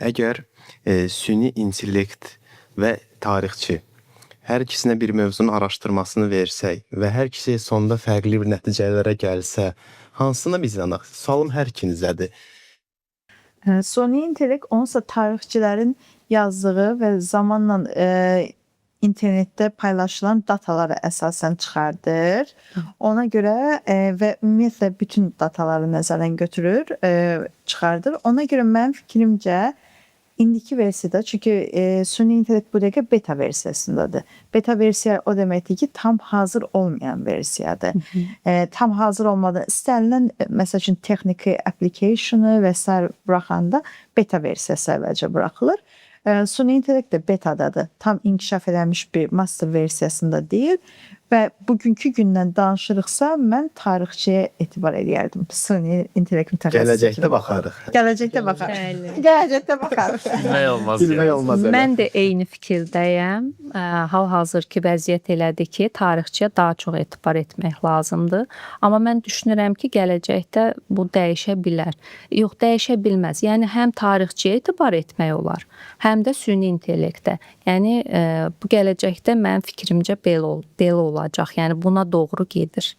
Əgər süni intellekt və tarixçi hər ikisinə bir mövzunun araşdırmasını versək və hər ikisi sonda fərqli bir nəticələrə gəlsə, hansına biz inanaq? Sualım hər ikinizdədir. Suni intellekt onsa tarixçilərin yazdığı və zamanla internetdə paylaşılan dataları əsasən çıxardır. Ona görə və ümumiyyətlə bütün dataları nəzərdən götürür, çıxardır. Ona görə mənim fikrimcə indiki versiyada, çünki süni intellekt bu dəqiqə beta versiyasındadır. Beta versiya o deməkdir ki, tam hazır olmayan versiyadır. Tam hazır olmadan istənilən, məsəl üçün texniki application-ı və s. buraxanda beta versiyası əvvəlcə buraxılır. Süni intellekt də betadadır. Tam inkişaf edilmiş bir master versiyasında deyil və bugünkü gündən danışırıqsa mən tarixçiyə etibar edərdim. Süni intellekt mütəxəssisi. Gələcəkdə baxarıq. Gələcəkdə baxarıq. Bəli. Gələcəkdə baxarıq. Bilmək olmaz. Bilmək olmaz elə. Mən də eyni fikirdəyəm. Hal-hazırki vəziyyət elədir ki, tarixçiyə daha çox etibar etmək lazımdır. Amma mən düşünürəm ki, gələcəkdə bu dəyişə bilər. Yox, dəyişə bilməz. Yəni həm tarixçiyə etibar etmək olar, həm də süni intellektə. Yəni bu gələcəkdə mənim fikrimcə belə olacaq. Yəni buna doğru gedir.